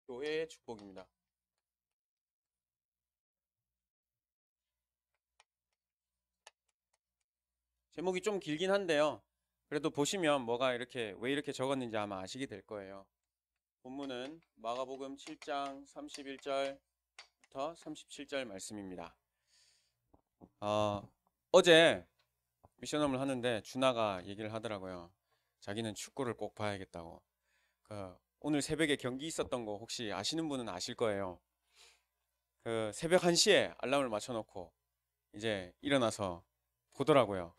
교회의 축복입니다. 제목이 좀 길긴 한데요. 그래도 보시면 뭐가 이렇게 왜 이렇게 적었는지 아마 아시게 될 거예요. 본문은 마가복음 7장 31절부터 37절 말씀입니다. 어제 미션홈을 하는데 준하가 얘기를 하더라고요. 자기는 축구를 꼭 봐야겠다고. 오늘 새벽에 경기 있었던 거 혹시 아시는 분은 아실 거예요. 새벽 1시에 알람을 맞춰놓고 이제 일어나서 보더라고요.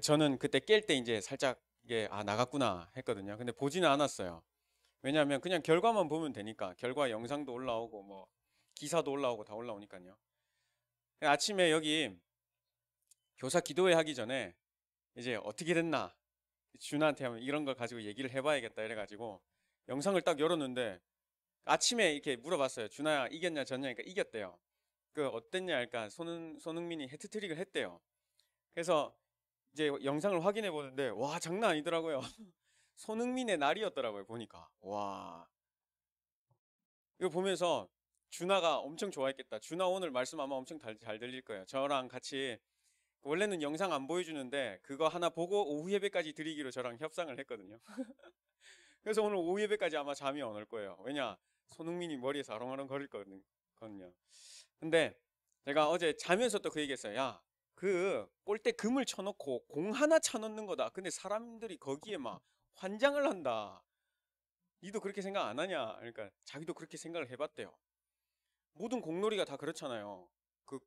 저는 그때 깰 때 이제 살짝 이게 나갔구나 했거든요. 근데 보지는 않았어요. 왜냐하면 그냥 결과만 보면 되니까. 결과 영상도 올라오고 뭐 기사도 올라오고 다 올라오니까요. 아침에 여기 교사 기도회 하기 전에 이제 어떻게 됐나 준한테 하면 이런 걸 가지고 얘기를 해봐야겠다 이래가지고 영상을 딱 열었는데 아침에 이렇게 물어봤어요. 준아야 이겼냐 졌냐. 그러니까 이겼대요. 어땠냐 그러니까 손흥민이 해트트릭을 했대요. 그래서 이제 영상을 확인해 보는데 와 장난 아니더라고요. 손흥민의 날이었더라고요 보니까. 와 이거 보면서 준하가 엄청 좋아했겠다. 준하 오늘 말씀 아마 엄청 잘 들릴 거예요. 저랑 같이 원래는 영상 안 보여주는데 그거 하나 보고 오후 예배까지 드리기로 저랑 협상을 했거든요. 그래서 오늘 오후 예배까지 아마 잠이 안 올 거예요. 왜냐 손흥민이 머리에서 아롱아롱 거릴 거거든요. 근데 제가 어제 자면서 또 그 얘기했어요. 야, 골대 금을 쳐놓고 공 하나 쳐넣는 거다. 근데 사람들이 거기에 막 환장을 한다. 니도 그렇게 생각 안 하냐? 그러니까 자기도 그렇게 생각을 해봤대요. 모든 공놀이가 다 그렇잖아요. 그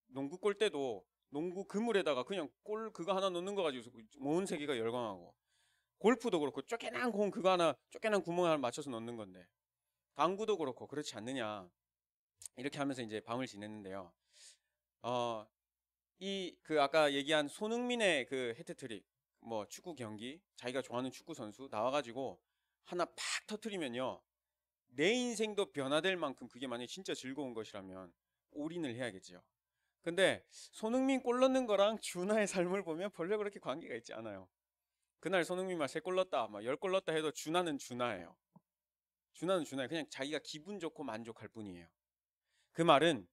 농구 골대도 농구 그물에다가 그냥 골 그거 하나 넣는 거 가지고 온 세계가 열광하고 골프도 그렇고 쪼개난 공 그거 하나 쪼개난 구멍 하나 맞춰서 넣는 건데 당구도 그렇고 그렇지 않느냐 이렇게 하면서 이제 밤을 지냈는데요. 어, 아까 얘기한 손흥민의 그 헤트트릭 뭐 축구 경기 자기가 좋아하는 축구 선수 나와가지고 하나 팍 터트리면요 내 인생도 변화될 만큼 그게 만약에 진짜 즐거운 것이라면 올인을 해야겠죠. 근데 손흥민 골 넣는 거랑 준하의 삶을 보면 별로 그렇게 관계가 있지 않아요. 그날 손흥민 막 3골 넣었다 막 10골 넣었다 해도 준하는 준하예요. 준하는 준하예요. 그냥 자기가 기분 좋고 만족할 뿐이에요. 그 말은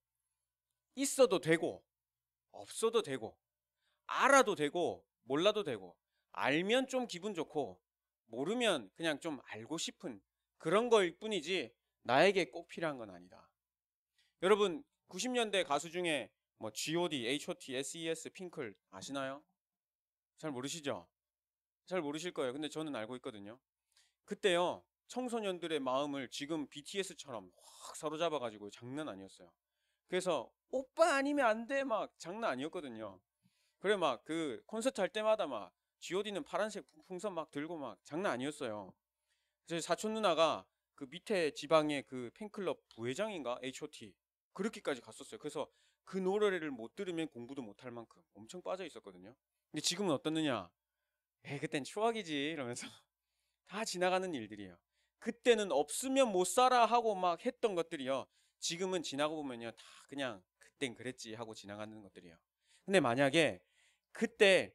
있어도 되고 없어도 되고 알아도 되고 몰라도 되고 알면 좀 기분 좋고 모르면 그냥 좀 알고 싶은 그런 거일 뿐이지 나에게 꼭 필요한 건 아니다. 여러분 90년대 가수 중에 뭐 G.O.D, H.O.T, S.E.S, 핑클 아시나요? 잘 모르시죠? 잘 모르실 거예요. 근데 저는 알고 있거든요. 그때요 청소년들의 마음을 지금 BTS처럼 확 사로잡아가지고 장난 아니었어요. 그래서 오빠 아니면 안 돼 막 장난 아니었거든요. 그래 막 콘서트 할 때마다 막 G.O.D는 파란색 풍선 막 들고 막 장난 아니었어요. 그래서 사촌 누나가 그 밑에 지방의 그 팬클럽 부회장인가 H.O.T 그렇게까지 갔었어요. 그래서 그 노래를 못 들으면 공부도 못 할 만큼 엄청 빠져 있었거든요. 근데 지금은 어떻느냐? 그땐 추억이지 이러면서 다 지나가는 일들이에요. 그때는 없으면 못 살아 하고 막 했던 것들이요. 지금은 지나고 보면요. 다 그냥 그땐 그랬지 하고 지나가는 것들이에요. 근데 만약에 그때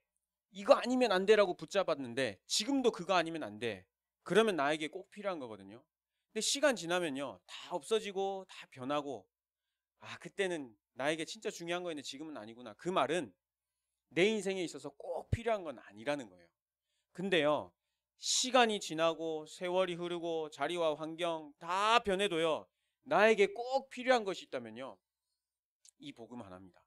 이거 아니면 안 돼라고 붙잡았는데 지금도 그거 아니면 안 돼. 그러면 나에게 꼭 필요한 거거든요. 근데 시간 지나면요. 다 없어지고 다 변하고 그때는 나에게 진짜 중요한 거였는데 지금은 아니구나. 그 말은 내 인생에 있어서 꼭 필요한 건 아니라는 거예요. 근데요. 시간이 지나고 세월이 흐르고 자리와 환경 다 변해도요. 나에게 꼭 필요한 것이 있다면요. 이 복음 하나입니다.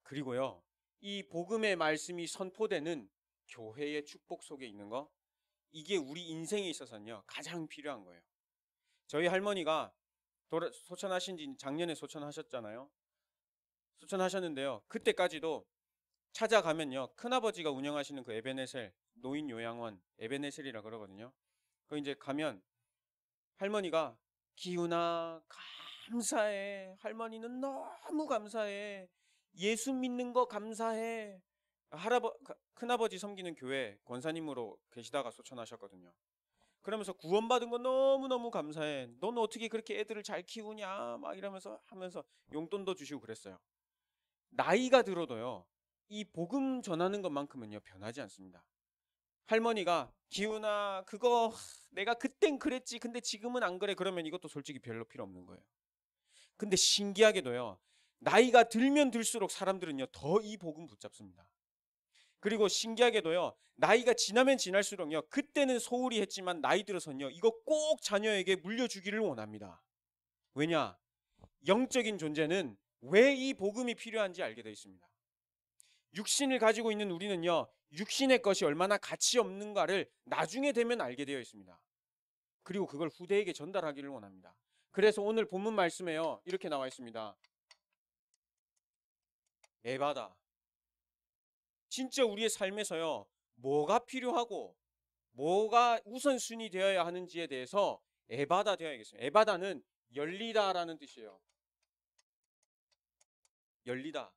그리고요. 이 복음의 말씀이 선포되는 교회의 축복 속에 있는 거 이게 우리 인생에 있어서는요. 가장 필요한 거예요. 저희 할머니가 소천하신 지 작년에 소천하셨잖아요. 소천하셨는데요. 그때까지도 찾아가면요. 큰아버지가 운영하시는 그 에베네셀 노인 요양원 에베네셀이라 그러거든요. 이제 가면 할머니가 기훈아 감사해. 할머니는 너무 감사해. 예수 믿는 거 감사해. 큰아버지 섬기는 교회 권사님으로 계시다가 소천하셨거든요. 그러면서 구원받은 거 너무너무 감사해. 넌 어떻게 그렇게 애들을 잘 키우냐? 막 이러면서 하면서 용돈도 주시고 그랬어요. 나이가 들어도요. 이 복음 전하는 것만큼은요. 변하지 않습니다. 할머니가 기훈아 그거 내가 그땐 그랬지 근데 지금은 안 그래 그러면 이것도 솔직히 별로 필요 없는 거예요. 근데 신기하게도요. 나이가 들면 들수록 사람들은요 더 이 복음 붙잡습니다. 그리고 신기하게도요. 나이가 지나면 지날수록요. 그때는 소홀히 했지만 나이 들어서는요. 이거 꼭 자녀에게 물려주기를 원합니다. 왜냐? 영적인 존재는 왜 이 복음이 필요한지 알게 되어 있습니다. 육신을 가지고 있는 우리는요. 육신의 것이 얼마나 가치 없는가를 나중에 되면 알게 되어 있습니다. 그리고 그걸 후대에게 전달하기를 원합니다. 그래서 오늘 본문 말씀에요. 이렇게 나와 있습니다. 에바다. 진짜 우리의 삶에서요. 뭐가 필요하고 뭐가 우선순위 되어야 하는지에 대해서 에바다 되어야겠습니다. 에바다는 열리다라는 뜻이에요. 열리다.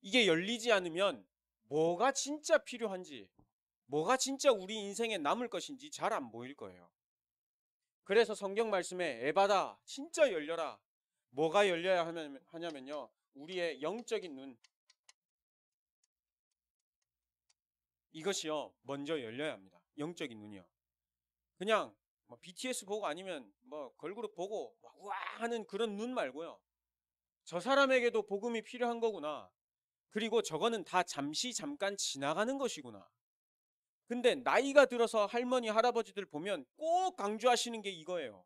이게 열리지 않으면 뭐가 진짜 필요한지, 뭐가 진짜 우리 인생에 남을 것인지 잘 안 보일 거예요. 그래서 성경 말씀에 에바다, 진짜 열려라. 뭐가 열려야 하냐면요. 우리의 영적인 눈. 이것이요. 먼저 열려야 합니다. 영적인 눈이요. 그냥 뭐 BTS 보고 아니면 뭐 걸그룹 보고 우와 하는 그런 눈 말고요. 저 사람에게도 복음이 필요한 거구나. 그리고 저거는 다 잠시 잠깐 지나가는 것이구나. 근데 나이가 들어서 할머니 할아버지들 보면 꼭 강조하시는 게 이거예요.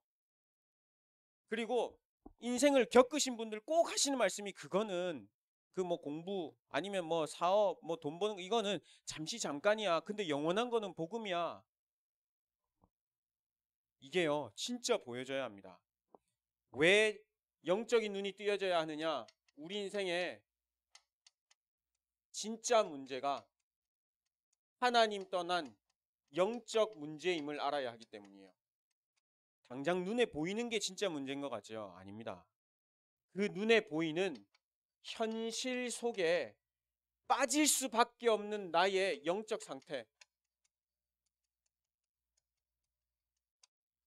그리고 인생을 겪으신 분들 꼭 하시는 말씀이 그거는 그 뭐 공부 아니면 뭐 사업 뭐 돈 버는 거 이거는 잠시 잠깐이야. 근데 영원한 거는 복음이야. 이게요 진짜 보여져야 합니다. 왜 영적인 눈이 뜨여져야 하느냐? 우리 인생에 진짜 문제가 하나님 떠난 영적 문제임을 알아야 하기 때문이에요. 당장 눈에 보이는 게 진짜 문제인 것 같죠? 아닙니다. 그 눈에 보이는 현실 속에 빠질 수밖에 없는 나의 영적 상태.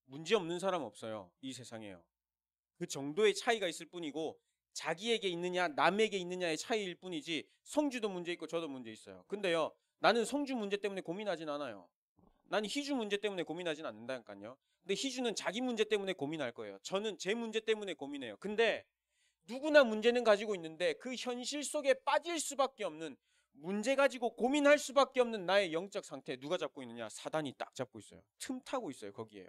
문제 없는 사람 없어요. 이 세상에요. 그 정도의 차이가 있을 뿐이고 자기에게 있느냐 남에게 있느냐의 차이일 뿐이지 성주도 문제 있고 저도 문제 있어요. 근데요 나는 성주 문제 때문에 고민하진 않아요. 나는 희주 문제 때문에 고민하진 않는다니까요. 근데 희주는 자기 문제 때문에 고민할 거예요. 저는 제 문제 때문에 고민해요. 근데 누구나 문제는 가지고 있는데 그 현실 속에 빠질 수밖에 없는 문제 가지고 고민할 수밖에 없는 나의 영적 상태 누가 잡고 있느냐? 사단이 딱 잡고 있어요. 틈 타고 있어요. 거기에요.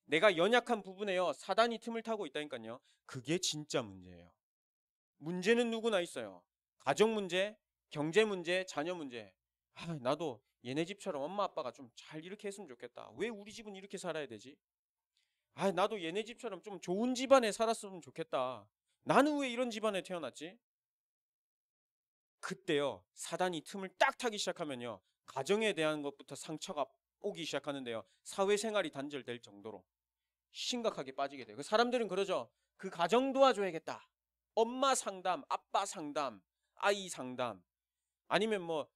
내가 연약한 부분에요. 사단이 틈을 타고 있다니까요. 그게 진짜 문제예요. 문제는 누구나 있어요. 가정 문제, 경제 문제, 자녀 문제. 나도 얘네 집처럼 엄마 아빠가 좀 잘 이렇게 했으면 좋겠다. 왜 우리 집은 이렇게 살아야 되지? 나도 얘네 집처럼 좀 좋은 집안에 살았으면 좋겠다. 나는 왜 이런 집안에 태어났지? 그때요. 사단이 틈을 딱 타기 시작하면요. 가정에 대한 것부터 상처가 오기 시작하는데요. 사회생활이 단절될 정도로 심각하게 빠지게 돼요. 그 사람들은 그러죠. 그 가정 도와줘야겠다. 엄마 상담, 아빠 상담, 아이 상담. 아니면 뭐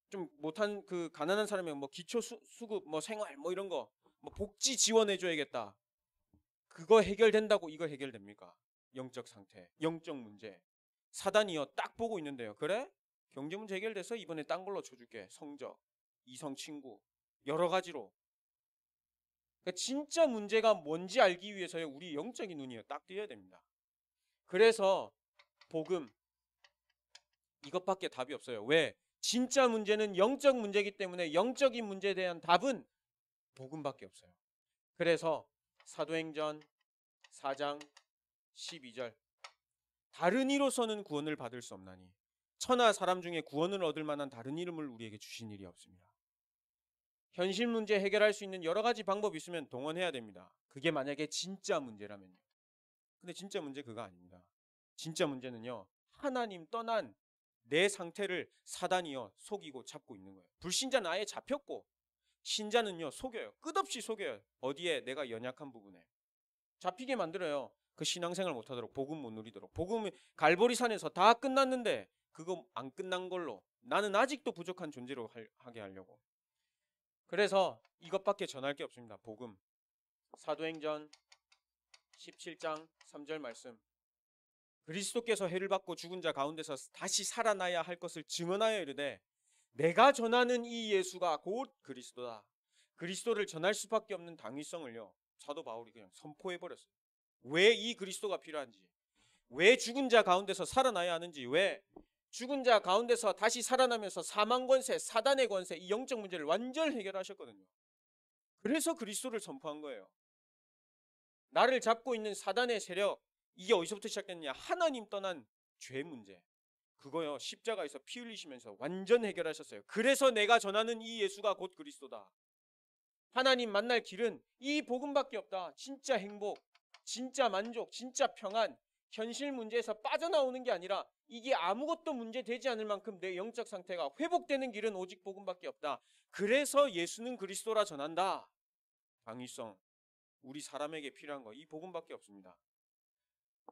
좀 못한 그 가난한 사람이면 뭐 기초 수급 뭐 생활 뭐 이런 거 뭐 복지 지원해 줘야겠다. 그거 해결된다고 이거 해결됩니까? 영적 상태, 영적 문제. 사단이요 딱 보고 있는데요. 그래? 경제 문제 해결돼서 이번에 딴 걸로 쳐줄게. 성적, 이성 친구 여러 가지로. 그러니까 진짜 문제가 뭔지 알기 위해서요. 우리 영적인 눈이요 딱 띄어야 됩니다. 그래서 복음 이것밖에 답이 없어요. 왜? 진짜 문제는 영적 문제이기 때문에 영적인 문제에 대한 답은 복음밖에 없어요. 그래서 사도행전 4장 12절 다른 이로서는 구원을 받을 수 없나니 천하 사람 중에 구원을 얻을 만한 다른 이름을 우리에게 주신 일이 없습니다. 현실 문제 해결할 수 있는 여러 가지 방법이 있으면 동원해야 됩니다. 그게 만약에 진짜 문제라면요. 근데 진짜 문제 그거 아닙니다. 진짜 문제는요. 하나님 떠난 내 상태를 사단이요 속이고 잡고 있는 거예요. 불신자는 아예 잡혔고 신자는요 속여요. 끝없이 속여요. 어디에? 내가 연약한 부분에. 잡히게 만들어요. 그 신앙생활 못하도록 복음 못 누리도록. 복음이 갈보리산에서 다 끝났는데 그거 안 끝난 걸로 나는 아직도 부족한 존재로 하게 하려고. 그래서 이것밖에 전할 게 없습니다. 복음. 사도행전 17장 3절 말씀. 그리스도께서 해를 받고 죽은 자 가운데서 다시 살아나야 할 것을 증언하여 이르되 내가 전하는 이 예수가 곧 그리스도다. 그리스도를 전할 수밖에 없는 당위성을요, 사도 바울이 그냥 선포해 버렸어요. 왜 이 그리스도가 필요한지, 왜 죽은 자 가운데서 살아나야 하는지, 왜 죽은 자 가운데서 다시 살아나면서 사망 권세, 사단의 권세, 이 영적 문제를 완전히 해결하셨거든요. 그래서 그리스도를 선포한 거예요. 나를 잡고 있는 사단의 세력, 이게 어디서부터 시작됐느냐? 하나님 떠난 죄 문제. 그거요, 십자가에서 피 흘리시면서 완전 해결하셨어요. 그래서 내가 전하는 이 예수가 곧 그리스도다. 하나님 만날 길은 이 복음밖에 없다. 진짜 행복, 진짜 만족, 진짜 평안, 현실 문제에서 빠져나오는 게 아니라 이게 아무것도 문제 되지 않을 만큼 내 영적 상태가 회복되는 길은 오직 복음밖에 없다. 그래서 예수는 그리스도라 전한다. 당위성, 우리 사람에게 필요한 거 이 복음밖에 없습니다.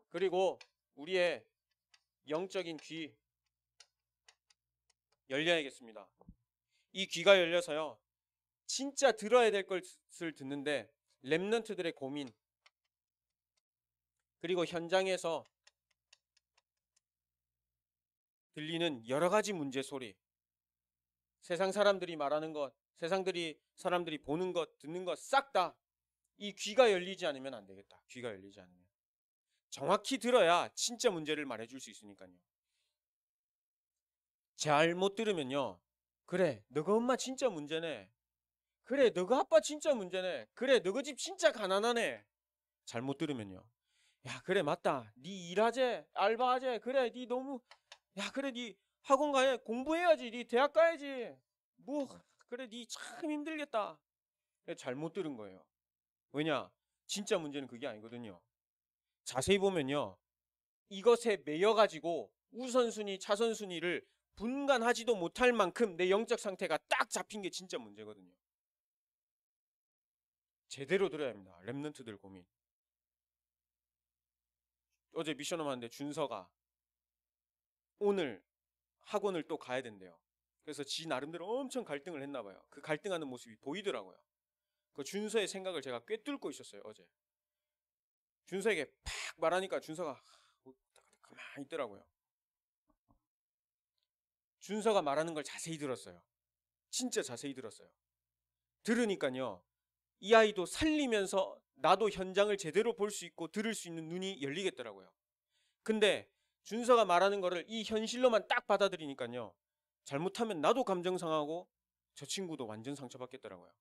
그리고 우리의 영적인 귀 열려야겠습니다. 이 귀가 열려서요, 진짜 들어야 될 것을 듣는데 렘넌트들의 고민, 그리고 현장에서 들리는 여러 가지 문제 소리, 세상 사람들이 말하는 것, 사람들이 보는 것, 듣는 것 싹 다 이 귀가 열리지 않으면 안 되겠다. 귀가 열리지 않으면. 정확히 들어야 진짜 문제를 말해줄 수 있으니까요. 잘못 들으면요, 그래 너가 엄마 진짜 문제네, 그래 너가 아빠 진짜 문제네, 그래 너가 집 진짜 가난하네. 잘못 들으면요, 야 그래 맞다, 니 일하재, 알바하재, 그래 니 너무, 야 그래 니 학원 가야 공부해야지, 니 대학 가야지, 뭐 그래 니 참 힘들겠다. 잘못 들은 거예요. 왜냐, 진짜 문제는 그게 아니거든요. 자세히 보면요, 이것에 매여가지고 우선순위, 차선순위를 분간하지도 못할 만큼 내 영적 상태가 딱 잡힌 게 진짜 문제거든요. 제대로 들어야 합니다. 렘넌트들 고민. 어제 미션홈 하는데 준서가 오늘 학원을 또 가야 된대요. 그래서 지 나름대로 엄청 갈등을 했나 봐요. 그 갈등하는 모습이 보이더라고요. 그 준서의 생각을 제가 꿰뚫고 있었어요, 어제. 준서에게 팍 말하니까 준서가 가만히 있더라고요. 준서가 말하는 걸 자세히 들었어요. 진짜 자세히 들었어요. 들으니까요, 이 아이도 살리면서 나도 현장을 제대로 볼 수 있고 들을 수 있는 눈이 열리겠더라고요. 근데 준서가 말하는 거를 이 현실로만 딱 받아들이니까요, 잘못하면 나도 감정 상하고 저 친구도 완전 상처받겠더라고요.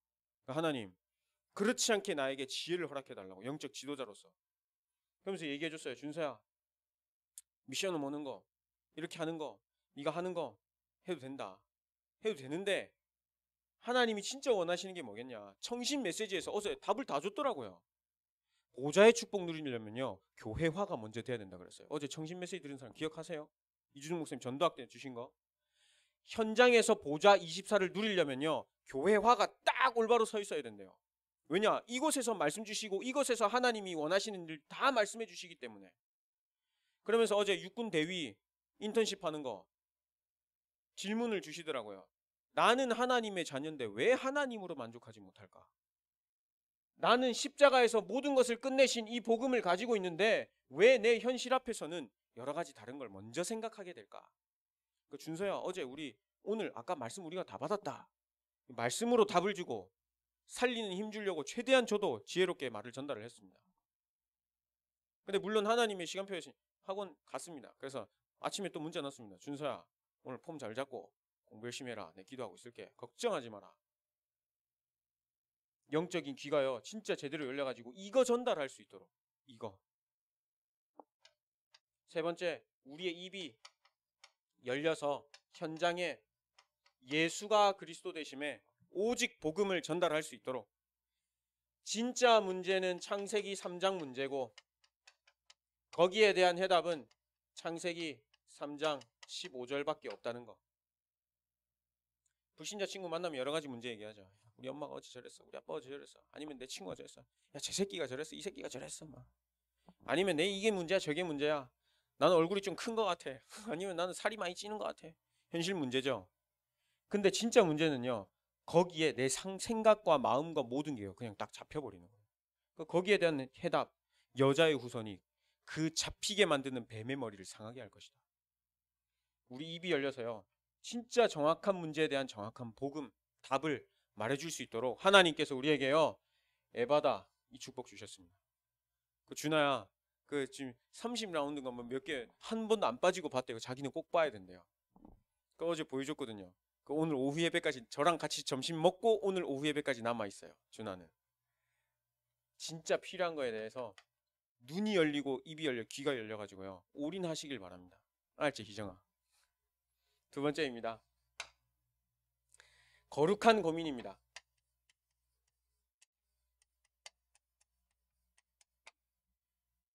그러니까 하나님, 그렇지 않게 나에게 지혜를 허락해 달라고, 영적 지도자로서. 그러면서 얘기해 줬어요. 준서야, 미션을 오는 거, 이렇게 하는 거, 네가 하는 거 해도 된다. 해도 되는데 하나님이 진짜 원하시는 게 뭐겠냐? 청신 메시지에서 어제 답을 다 줬더라고요. 보좌의 축복 누리려면요, 교회화가 먼저 돼야 된다 그랬어요. 어제 청신 메시지 들은 사람 기억하세요? 이준웅 목사님 전도학 때 주신 거. 현장에서 보좌 24를 누리려면요, 교회화가 딱 올바로 서 있어야 된대요. 왜냐? 이곳에서 말씀 주시고 이곳에서 하나님이 원하시는 일 다 말씀해 주시기 때문에. 그러면서 어제 육군 대위 인턴십 하는 거 질문을 주시더라고요. 나는 하나님의 자녀인데 왜 하나님으로 만족하지 못할까? 나는 십자가에서 모든 것을 끝내신 이 복음을 가지고 있는데 왜 내 현실 앞에서는 여러 가지 다른 걸 먼저 생각하게 될까? 그 준서야, 어제 오늘 아까 말씀 우리가 다 받았다. 말씀으로 답을 주고 살리는 힘 주려고 최대한 저도 지혜롭게 말을 전달을 했습니다. 근데 물론 하나님의 시간표에 학원 갔습니다. 그래서 아침에 또 문자 넣었습니다. 준서야, 오늘 폼 잘 잡고 공부 열심히 해라. 내 기도하고 있을게. 걱정하지 마라. 영적인 귀가요, 진짜 제대로 열려가지고 이거 전달할 수 있도록. 이거. 세 번째, 우리의 입이 열려서 현장에 예수가 그리스도 되심에 오직 복음을 전달할 수 있도록. 진짜 문제는 창세기 3장 문제고 거기에 대한 해답은 창세기 3장 15절밖에 없다는 거. 불신자 친구 만나면 여러 가지 문제 얘기하죠. 우리 엄마가 어제 저랬어, 우리 아빠가 어제 저랬어, 아니면 내 친구가 저랬어, 야 저 새끼가 저랬어, 이 새끼가 저랬어, 막. 아니면 내 이게 문제야, 저게 문제야, 나는 얼굴이 좀 큰 것 같아, 아니면 나는 살이 많이 찌는 것 같아. 현실 문제죠. 근데 진짜 문제는요, 거기에 내 생각과 마음과 모든 게요 그냥 딱 잡혀버리는 거예요. 거기에 대한 해답, 여자의 후손이 그 잡히게 만드는 뱀의 머리를 상하게 할 것이다. 우리 입이 열려서요, 진짜 정확한 문제에 대한 정확한 복음, 답을 말해줄 수 있도록 하나님께서 우리에게요, 에바다 이 축복 주셨습니다. 그 준하야, 그 지금 30라운드가 뭐 몇 개 한 번도 안 빠지고 봤대요. 자기는 꼭 봐야 된대요. 그 어제 보여줬거든요. 그 오늘 오후 예배까지 저랑 같이 점심 먹고 오늘 오후 예배까지 남아 있어요. 준하는 진짜 필요한 거에 대해서 눈이 열리고 입이 열려 귀가 열려가지고요, 올인하시길 바랍니다. 알지, 희정아? 두 번째입니다. 거룩한 고민입니다.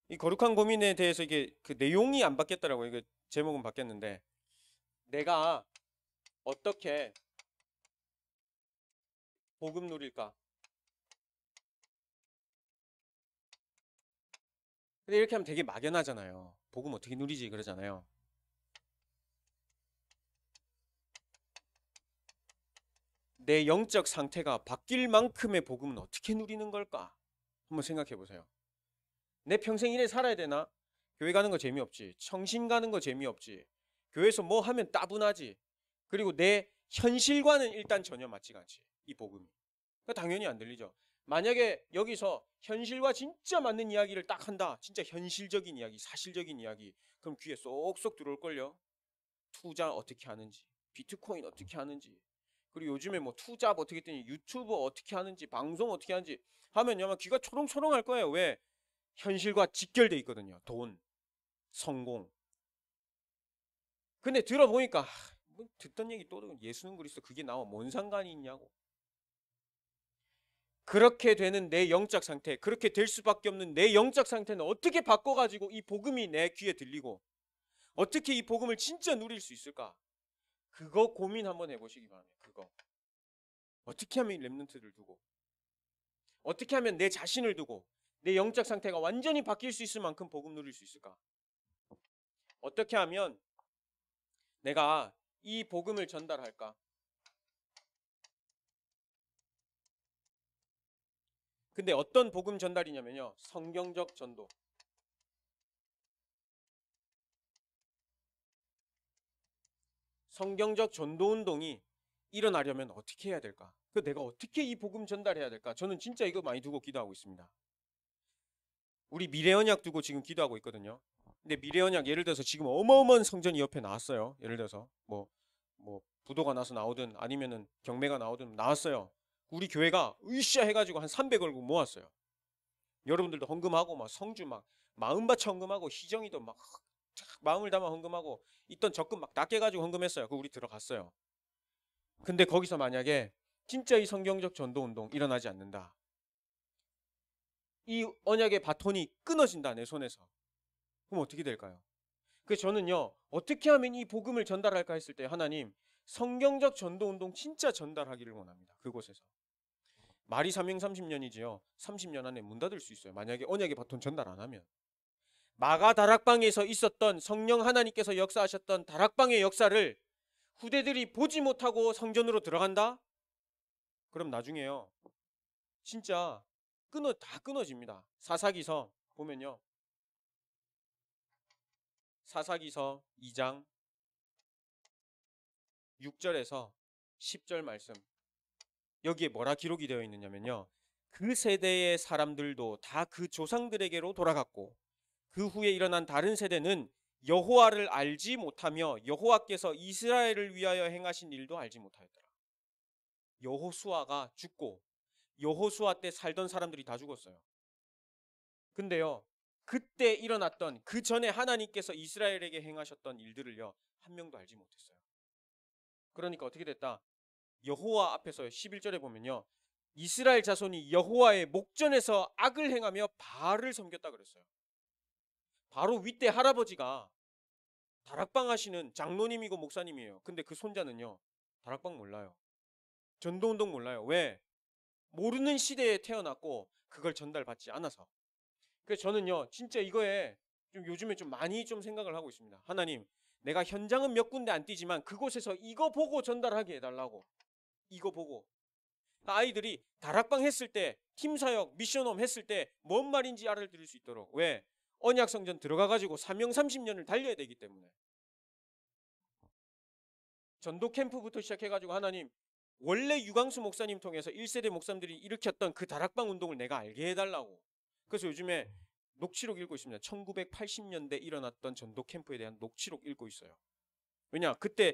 이 거룩한 고민에 대해서 이게 그 내용이 안 바뀌었더라고요. 이게 제목은 바뀌었는데, 내가 어떻게 복음 누릴까? 근데 이렇게 하면 되게 막연하잖아요. 복음 어떻게 누리지 그러잖아요. 내 영적 상태가 바뀔 만큼의 복음은 어떻게 누리는 걸까? 한번 생각해 보세요. 내 평생 이래 살아야 되나? 교회 가는 거 재미없지. 청신 가는 거 재미없지. 교회에서 뭐 하면 따분하지. 그리고 내 현실과는 일단 전혀 맞지가 않지. 이 복음이. 그러니까 당연히 안 들리죠. 만약에 여기서 현실과 진짜 맞는 이야기를 딱 한다. 진짜 현실적인 이야기, 사실적인 이야기. 그럼 귀에 쏙쏙 들어올걸요. 투자 어떻게 하는지, 비트코인 어떻게 하는지, 그리고 요즘에 뭐 투자 어떻게 했더니 유튜브 어떻게 하는지, 방송 어떻게 하는지 하면 아마 귀가 초롱초롱 할 거예요. 왜? 현실과 직결돼 있거든요. 돈, 성공. 근데 들어보니까 뭐 듣던 얘기 또 예수는 그리스도 그게 나와 뭔 상관이 있냐고. 그렇게 되는 내 영적 상태, 그렇게 될 수밖에 없는 내 영적 상태는 어떻게 바꿔가지고 이 복음이 내 귀에 들리고 어떻게 이 복음을 진짜 누릴 수 있을까? 그거 고민 한번 해보시기 바랍니다. 그거 어떻게 하면 이 렘넌트를 두고, 어떻게 하면 내 자신을 두고 내 영적 상태가 완전히 바뀔 수 있을 만큼 복음 누릴 수 있을까? 어떻게 하면 내가 이 복음을 전달할까? 근데 어떤 복음 전달이냐면요, 성경적 전도. 성경적 전도 운동이 일어나려면 어떻게 해야 될까? 그 내가 어떻게 이 복음 전달해야 될까? 저는 진짜 이거 많이 두고 기도하고 있습니다. 우리 미래언약 두고 지금 기도하고 있거든요. 근데 미래언약 예를 들어서 지금 어마어마한 성전이 옆에 나왔어요. 예를 들어서 뭐 부도가 나서 나오든 아니면은 경매가 나오든 나왔어요. 우리 교회가 으쌰 해가지고 한 300을 모았어요. 여러분들도 헌금하고 막 성주 막 마음 바쳐 헌금하고 희정이도 막 마음을 담아 헌금하고 있던 적금 막 낚여가지고 헌금했어요. 그 우리 들어갔어요. 근데 거기서 만약에 진짜 이 성경적 전도 운동 일어나지 않는다. 이 언약의 바톤이 끊어진다 내 손에서. 그럼 어떻게 될까요? 그래서 저는요, 어떻게 하면 이 복음을 전달할까 했을 때 하나님 성경적 전도 운동 진짜 전달하기를 원합니다. 그곳에서. 말이 사명 30년이지요. 30년 안에 문 닫을 수 있어요. 만약에 언약의 바톤 전달 안 하면. 마가 다락방에서 있었던 성령 하나님께서 역사하셨던 다락방의 역사를 후대들이 보지 못하고 성전으로 들어간다? 그럼 나중에요, 진짜 다 끊어집니다. 사사기서 보면요. 사사기서 2장 6절에서 10절 말씀. 여기에 뭐라 기록이 되어 있느냐면요, 그 세대의 사람들도 다 그 조상들에게로 돌아갔고 그 후에 일어난 다른 세대는 여호와를 알지 못하며 여호와께서 이스라엘을 위하여 행하신 일도 알지 못하였더라. 여호수아가 죽고 여호수아 때 살던 사람들이 다 죽었어요. 근데요, 그때 일어났던 그 전에 하나님께서 이스라엘에게 행하셨던 일들을요, 한 명도 알지 못했어요. 그러니까 어떻게 됐다? 여호와 앞에서 11절에 보면요, 이스라엘 자손이 여호와의 목전에서 악을 행하며 바알을 섬겼다 그랬어요. 바로 윗대 할아버지가 다락방 하시는 장로님이고 목사님이에요. 근데 그 손자는요, 다락방 몰라요. 전도운동 몰라요. 왜? 모르는 시대에 태어났고 그걸 전달받지 않아서. 그래서 저는요, 진짜 이거에 좀 요즘에 좀 많이 좀 생각을 하고 있습니다. 하나님, 내가 현장은 몇 군데 안 뛰지만 그곳에서 이거 보고 전달하게 해달라고. 이거 보고. 아이들이 다락방 했을 때, 팀사역, 미션홈 했을 때 뭔 말인지 알아들을 수 있도록. 왜? 언약성전 들어가가지고 사명 30년을 달려야 되기 때문에. 전도 캠프부터 시작해가지고 하나님 원래 유광수 목사님 통해서 1세대 목사님들이 일으켰던 그 다락방 운동을 내가 알게 해달라고. 그래서 요즘에 녹취록 읽고 있습니다. 1980년대 일어났던 전도 캠프에 대한 녹취록 읽고 있어요. 왜냐? 그때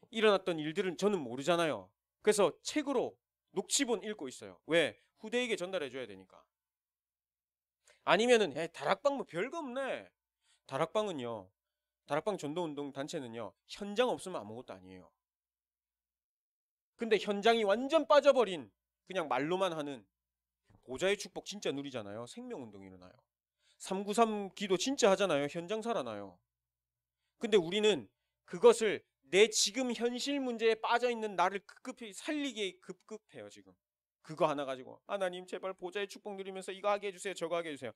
일어났던 일들은 저는 모르잖아요. 그래서 책으로 녹취본 읽고 있어요. 왜? 후대에게 전달해줘야 되니까. 아니면은 다락방 뭐 별거 없네. 다락방은요. 다락방 전도운동 단체는요. 현장 없으면 아무것도 아니에요. 근데 현장이 완전 빠져버린 그냥 말로만 하는 보좌의 축복 진짜 누리잖아요. 생명운동이 일어나요. 393 기도 진짜 하잖아요. 현장 살아나요. 근데 우리는 그것을 내 지금 현실 문제에 빠져있는 나를 급급히 살리기에 급급해요. 지금 그거 하나 가지고 하나님 제발 보좌의 축복 누리면서 이거 하게 해주세요. 저거 하게 해주세요.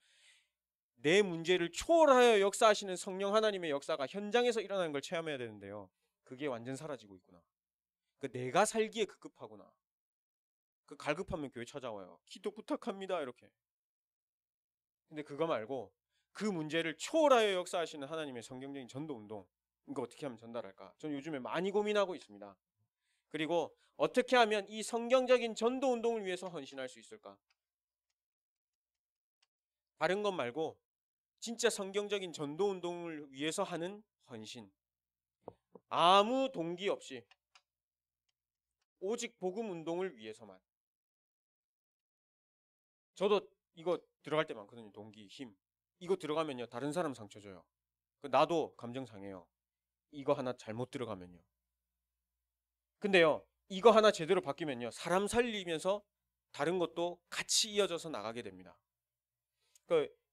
내 문제를 초월하여 역사하시는 성령 하나님의 역사가 현장에서 일어나는 걸 체험해야 되는데요. 그게 완전 사라지고 있구나. 그 내가 살기에 급급하구나. 그 갈급하면 교회 찾아와요. 기도 부탁합니다 이렇게. 근데 그거 말고 그 문제를 초월하여 역사하시는 하나님의 성경적인 전도운동, 이거 어떻게 하면 전달할까? 저는 요즘에 많이 고민하고 있습니다. 그리고 어떻게 하면 이 성경적인 전도운동을 위해서 헌신할 수 있을까? 다른 것 말고 진짜 성경적인 전도운동을 위해서 하는 헌신. 아무 동기 없이 오직 복음 운동을 위해서만. 저도 이거 들어갈 때 많거든요. 동기, 힘. 이거 들어가면요. 다른 사람 상처 줘요. 나도 감정 상해요. 이거 하나 잘못 들어가면요. 근데요. 이거 하나 제대로 바뀌면요. 사람 살리면서 다른 것도 같이 이어져서 나가게 됩니다.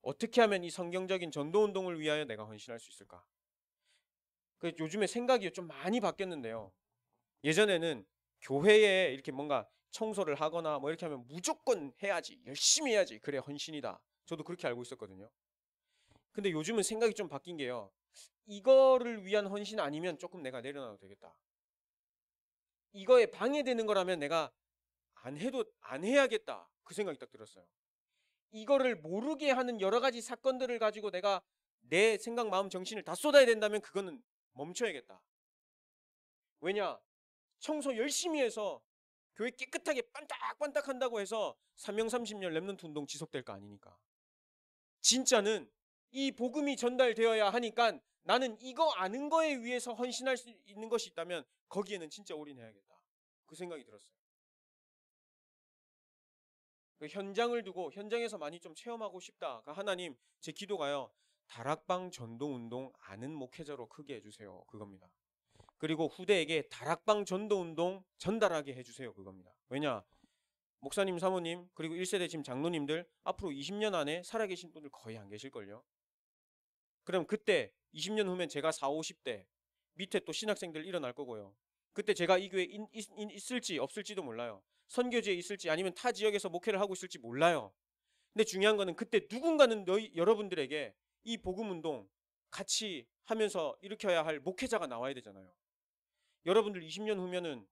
어떻게 하면 이 성경적인 전도운동을 위하여 내가 헌신할 수 있을까? 요즘에 생각이 좀 많이 바뀌었는데요. 예전에는 교회에 이렇게 뭔가 청소를 하거나 뭐 이렇게 하면 무조건 해야지, 열심히 해야지, 그래 헌신이다. 저도 그렇게 알고 있었거든요. 근데 요즘은 생각이 좀 바뀐 게요. 이거를 위한 헌신 아니면 조금 내가 내려놔도 되겠다. 이거에 방해되는 거라면 내가 안 해야겠다. 그 생각이 딱 들었어요. 이거를 모르게 하는 여러 가지 사건들을 가지고 내가 내 생각, 마음, 정신을 다 쏟아야 된다면 그거는 멈춰야겠다. 왜냐? 청소 열심히 해서 교회 깨끗하게 반딱반딱 한다고 해서 3명 30년 랩런트 운동 지속될 거 아니니까. 진짜는 이 복음이 전달되어야 하니까 나는 이거 아는 거에 위해서 헌신할 수 있는 것이 있다면 거기에는 진짜 올인해야겠다. 그 생각이 들었어요. 현장을 두고 현장에서 많이 좀 체험하고 싶다. 하나님, 제 기도가요. 다락방 전도운동 아는 목회자로 크게 해주세요. 그겁니다. 그리고 후대에게 다락방 전도운동 전달하게 해주세요. 그겁니다. 왜냐? 목사님, 사모님, 그리고 1세대 지금 장로님들 앞으로 20년 안에 살아계신 분들 거의 안 계실걸요. 그럼 그때 20년 후면 제가 40, 50대 밑에 또 신학생들 일어날 거고요. 그때 제가 이 교회에 있을지 없을지도 몰라요. 선교지에 있을지 아니면 타 지역에서 목회를 하고 있을지 몰라요. 근데 중요한 거는 그때 누군가는 여러분들에게 이 복음운동 같이 하면서 일으켜야 할 목회자가 나와야 되잖아요. 여러분들 20년 후면은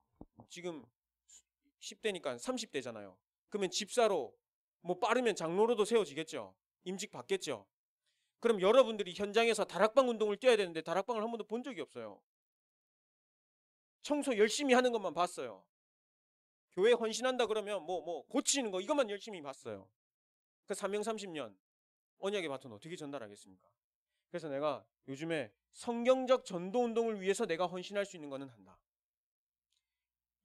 지금 10대니까 30대잖아요. 그러면 집사로 뭐 빠르면 장로로도 세워지겠죠. 임직 받겠죠. 그럼 여러분들이 현장에서 다락방 운동을 뛰어야 되는데 다락방을 한 번도 본 적이 없어요. 청소 열심히 하는 것만 봤어요. 교회 헌신한다 그러면 뭐 고치는 거 이것만 열심히 봤어요. 그 3명 30년 언약의 바톤 어떻게 전달하겠습니까? 그래서 내가 요즘에 성경적 전도 운동을 위해서 내가 헌신할 수 있는 거는 한다.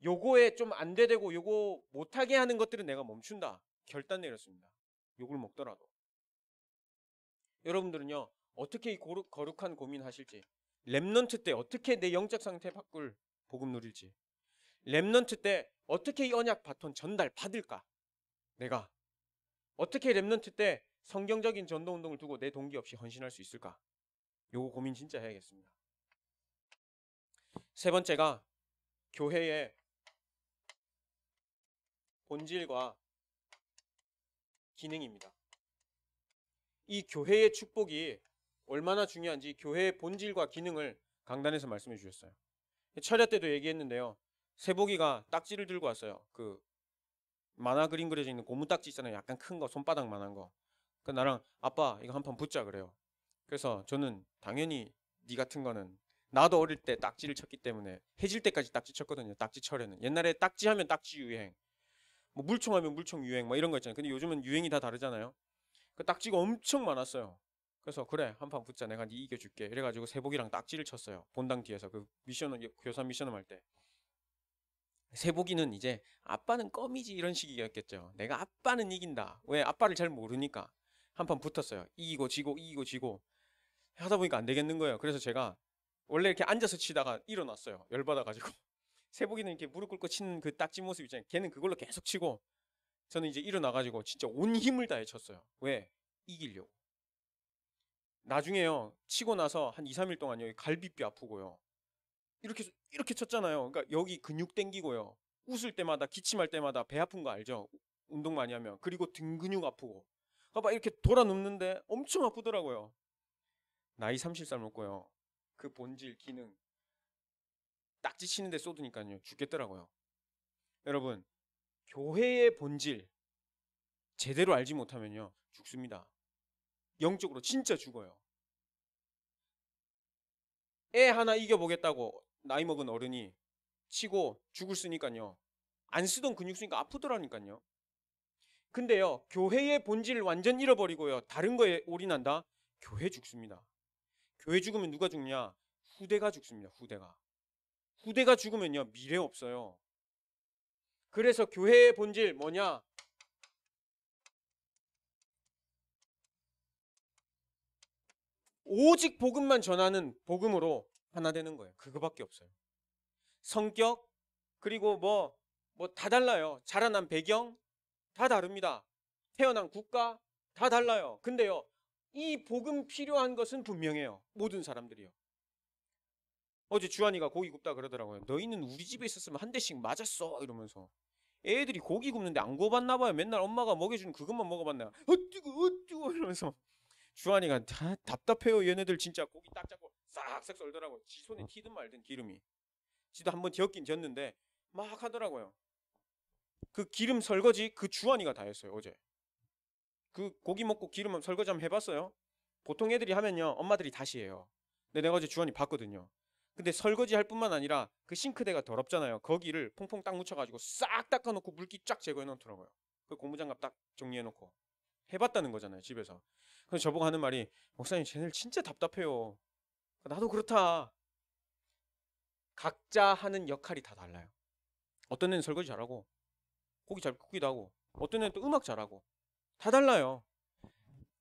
요거에 좀 안대되고 요거 못하게 하는 것들은 내가 멈춘다. 결단 내렸습니다. 욕을 먹더라도. 여러분들은요. 어떻게 이 거룩한 고민하실지, 렘넌트 때 어떻게 내 영적 상태 바꿀 복음 누릴지, 렘넌트 때 어떻게 이 언약 바톤 전달 받을까? 내가 어떻게 렘넌트 때 성경적인 전도 운동을 두고 내 동기 없이 헌신할 수 있을까? 요거 고민 진짜 해야겠습니다. 세 번째가 교회의 본질과 기능입니다. 이 교회의 축복이 얼마나 중요한지 교회의 본질과 기능을 강단에서 말씀해 주셨어요. 철야 때도 얘기했는데요. 세복이가 딱지를 들고 왔어요. 그 만화 그림 그려져 있는 고무 딱지 있잖아요. 약간 큰 거, 손바닥만한 거. 그 나랑 아빠 이거 한 판 붙자 그래요. 그래서 저는 당연히 니 같은 거는 나도 어릴 때 딱지를 쳤기 때문에 해질 때까지 딱지 쳤거든요. 딱지 철에는. 옛날에 딱지 하면 딱지 유행, 뭐 물총 하면 물총 유행, 뭐 이런 거 있잖아요. 근데 요즘은 유행이 다 다르잖아요. 그 딱지가 엄청 많았어요. 그래서 그래 한판 붙자 내가 네 이겨줄게. 이래가지고 세복이랑 딱지를 쳤어요. 본당 뒤에서 그 미션을 교사 미션을 할 때. 세복이는 이제 아빠는 껌이지 이런 식이었겠죠. 내가 아빠는 이긴다. 왜 아빠를 잘 모르니까 한판 붙었어요. 이기고 지고 이기고 지고 하다 보니까 안 되겠는 거예요. 그래서 제가 원래 이렇게 앉아서 치다가 일어났어요. 열받아가지고. 세복이는 이렇게 무릎 꿇고 치는 그 딱지 모습 있잖아요. 걔는 그걸로 계속 치고 저는 이제 일어나가지고 진짜 온 힘을 다해 쳤어요. 왜? 이기려고. 나중에요. 치고 나서 한 2, 3일 동안 여기 갈비뼈 아프고요. 이렇게 쳤잖아요. 그러니까 여기 근육 땡기고요. 웃을 때마다 기침할 때마다 배 아픈 거 알죠? 운동 많이 하면. 그리고 등 근육 아프고. 봐봐 이렇게 돌아 눕는데 엄청 아프더라고요. 나이 30살 먹고요. 그 본질 기능 딱지 치는데 쏟으니까요. 죽겠더라고요. 여러분 교회의 본질 제대로 알지 못하면요. 죽습니다. 영적으로 진짜 죽어요. 애 하나 이겨보겠다고 나이 먹은 어른이 치고 죽을 쓰니까요. 안 쓰던 근육 쓰니까 아프더라니까요. 근데요, 교회의 본질을 완전 잃어버리고요. 다른 거에 올인한다? 교회 죽습니다. 교회 죽으면 누가 죽냐? 후대가 죽습니다. 후대가. 후대가 죽으면요, 미래 없어요. 그래서 교회의 본질 뭐냐? 오직 복음만 전하는 복음으로 하나 되는 거예요. 그거밖에 없어요. 성격, 그리고 뭐 다 달라요. 자라난 배경, 다 다릅니다. 태어난 국가, 다 달라요. 근데요, 이 복음 필요한 것은 분명해요. 모든 사람들이요. 어제 주한이가 고기 굽다 그러더라고요. 너희는 우리 집에 있었으면 한 대씩 맞았어. 이러면서. 애들이 고기 굽는데 안 구워봤나 봐요. 맨날 엄마가 먹여주는 그것만 먹어봤나. 어뜨거 어뜨거 이러면서. 주한이가 답답해요. 얘네들 진짜 고기 딱 잡고 싹싹 썰더라고. 지 손에 튀든 말든 기름이. 지도 한번 지었긴 지었는데 막 하더라고요. 그 기름 설거지 그 주한이가 다 했어요. 어제. 그 고기 먹고 기름 설거지 한번 해봤어요? 보통 애들이 하면요. 엄마들이 다시 해요. 근데 내가 어제 주한이 봤거든요. 근데 설거지 할 뿐만 아니라 그 싱크대가 더럽잖아요. 거기를 퐁퐁 딱 묻혀가지고 싹 닦아놓고 물기 쫙 제거해 놓더라고요. 그 고무장갑 딱 정리해 놓고. 해봤다는 거잖아요. 집에서. 그래서 저보고 하는 말이 목사님 쟤네들 진짜 답답해요. 나도 그렇다. 각자 하는 역할이 다 달라요. 어떤 애는 설거지 잘하고 고기 잘 굽기도 하고 어떤 애는 또 음악 잘하고 다 달라요.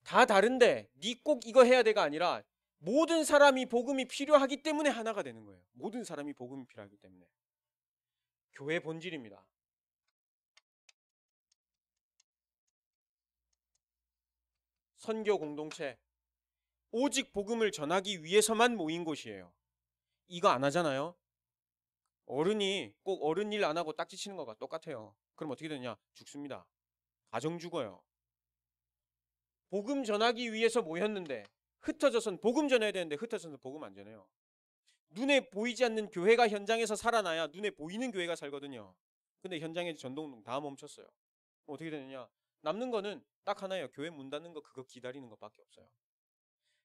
다 다른데 니 꼭 이거 해야 돼가 아니라 모든 사람이 복음이 필요하기 때문에 하나가 되는 거예요. 모든 사람이 복음이 필요하기 때문에. 교회 본질입니다. 선교 공동체. 오직 복음을 전하기 위해서만 모인 곳이에요. 이거 안 하잖아요. 어른이 꼭 어른 일 안 하고 딱지 치는 거가 똑같아요. 그럼 어떻게 되냐? 죽습니다. 가정 죽어요. 복음 전하기 위해서 모였는데 흩어져선 복음 전해야 되는데 흩어져서 복음 안 전해요. 눈에 보이지 않는 교회가 현장에서 살아나야 눈에 보이는 교회가 살거든요. 근데 현장의 전동동 다 멈췄어요. 어떻게 되느냐? 남는 거는 딱 하나예요. 교회 문 닫는 거 그거 기다리는 것밖에 없어요.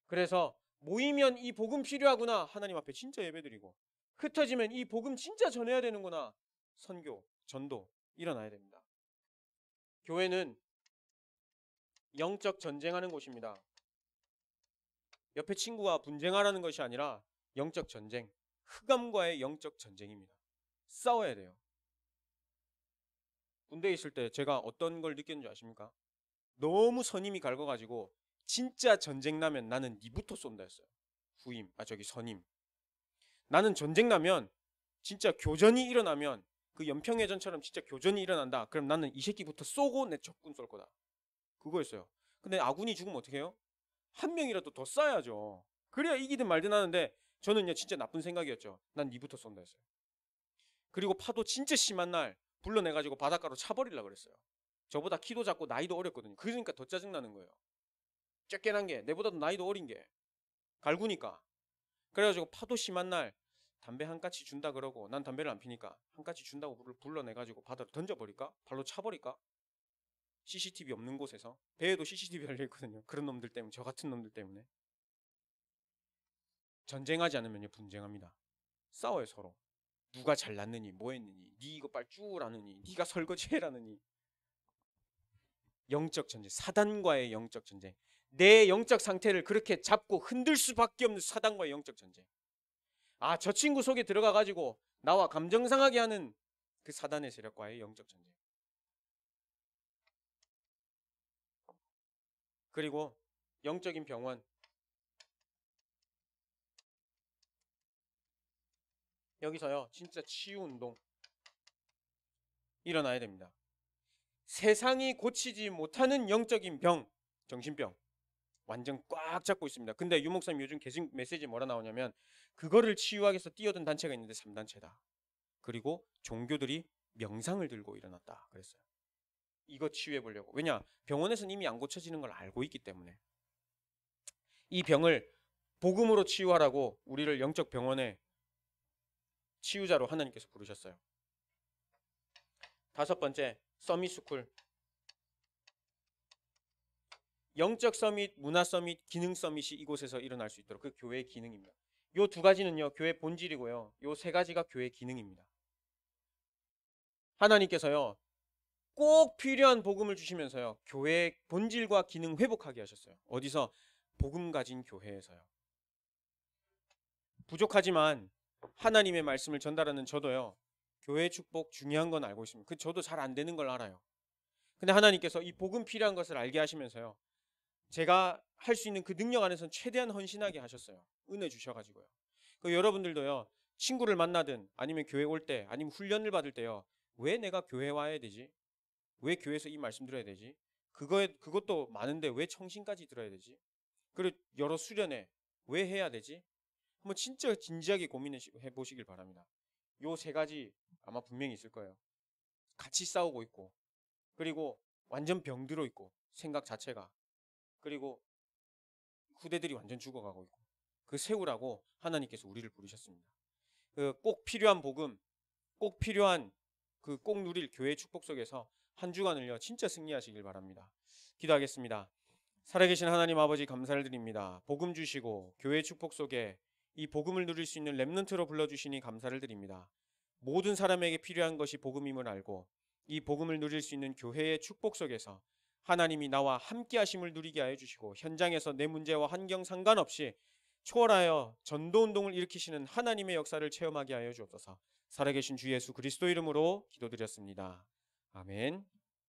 그래서 모이면 이 복음 필요하구나. 하나님 앞에 진짜 예배드리고 흩어지면 이 복음 진짜 전해야 되는구나. 선교, 전도 일어나야 됩니다. 교회는 영적 전쟁하는 곳입니다. 옆에 친구와 분쟁하라는 것이 아니라 영적 전쟁, 흑암과의 영적 전쟁입니다. 싸워야 돼요. 군대에 있을 때 제가 어떤 걸 느꼈는지 아십니까? 너무 선임이 갈궈가지고 진짜 전쟁 나면 나는 니부터 쏜다 했어요. 후임, 선임. 나는 전쟁 나면 진짜 교전이 일어나면 그 연평해전처럼 진짜 교전이 일어난다. 그럼 나는 이 새끼부터 쏘고 내 적군 쏠 거다. 그거였어요. 근데 아군이 죽으면 어떻게 해요? 한 명이라도 더 쏴야죠. 그래야 이기든 말든 하는데 저는요 진짜 나쁜 생각이었죠. 난 니부터 쏜다 했어요. 그리고 파도 진짜 심한 날 불러내가지고 바닷가로 차버리려고 그랬어요. 저보다 키도 작고 나이도 어렸거든요. 그러니까 더 짜증나는 거예요. 쬐깨난 게 내보다도 나이도 어린 게 갈구니까. 그래가지고 파도 심한 날 담배 한 까치 준다 그러고 난 담배를 안 피니까 한 까치 준다고 불러내가지고 바다로 던져버릴까? 발로 차버릴까? CCTV 없는 곳에서 배에도 CCTV 달려있거든요. 그런 놈들 때문에 저 같은 놈들 때문에 전쟁하지 않으면요 분쟁합니다. 싸워요 서로. 누가 잘났느니 뭐 했느니 니 이거 빨리 쭈라느니 니가 설거지해라느니. 영적 전쟁, 사단과의 영적 전쟁. 내 영적 상태를 그렇게 잡고 흔들 수밖에 없는 사단과의 영적 전쟁. 아, 저 친구 속에 들어가가지고 나와 감정 상하게 하는 그 사단의 세력과의 영적 전쟁. 그리고 영적인 병원. 여기서요 진짜 치유 운동 일어나야 됩니다. 세상이 고치지 못하는 영적인 병, 정신병 완전 꽉 잡고 있습니다. 근데 유 목사님 요즘 계속 메시지 뭐라 나오냐면 그거를 치유하기 위해서 뛰어든 단체가 있는데 3단체다. 그리고 종교들이 명상을 들고 일어났다 그랬어요. 이거 치유해 보려고. 왜냐? 병원에서는 이미 안 고쳐지는 걸 알고 있기 때문에. 이 병을 복음으로 치유하라고 우리를 영적 병원에 치유자로 하나님께서 부르셨어요. 5번째, 서밋스쿨. 영적 서밋, 문화 서밋, 기능 서밋이 이곳에서 일어날 수 있도록 그 교회의 기능입니다. 요 2가지는요 교회 본질이고요. 요 3가지가 교회 기능입니다. 하나님께서요 꼭 필요한 복음을 주시면서요 교회의 본질과 기능 회복하게 하셨어요. 어디서? 복음 가진 교회에서요. 부족하지만 하나님의 말씀을 전달하는 저도요 교회 축복 중요한 건 알고 있습니다. 저도 잘 안 되는 걸 알아요. 근데 하나님께서 이 복음 필요한 것을 알게 하시면서요 제가 할 수 있는 그 능력 안에서는 최대한 헌신하게 하셨어요. 은혜 주셔가지고요. 여러분들도요 친구를 만나든 아니면 교회 올 때 아니면 훈련을 받을 때요 왜 내가 교회 와야 되지? 왜 교회에서 이 말씀 들어야 되지? 그것도 많은데 왜 청신까지 들어야 되지? 그리고 여러 수련회 왜 해야 되지? 한번 진짜 진지하게 고민해 보시길 바랍니다. 요 3가지 아마 분명히 있을 거예요. 같이 싸우고 있고, 그리고 완전 병들어 있고, 생각 자체가. 그리고 후대들이 완전 죽어가고 있고. 그 세우라고 하나님께서 우리를 부르셨습니다. 꼭 필요한 복음, 꼭 필요한 꼭 누릴 교회의 축복 속에서 한 주간을요 진짜 승리하시길 바랍니다. 기도하겠습니다. 살아계신 하나님 아버지 감사를 드립니다. 복음 주시고 교회의 축복 속에 이 복음을 누릴 수 있는 렘넌트로 불러주시니 감사를 드립니다. 모든 사람에게 필요한 것이 복음임을 알고 이 복음을 누릴 수 있는 교회의 축복 속에서 하나님이 나와 함께 하심을 누리게 하여 주시고 현장에서 내 문제와 환경 상관없이 초월하여 전도운동을 일으키시는 하나님의 역사를 체험하게 하여 주옵소서. 살아계신 주 예수 그리스도 이름으로 기도드렸습니다. 아멘.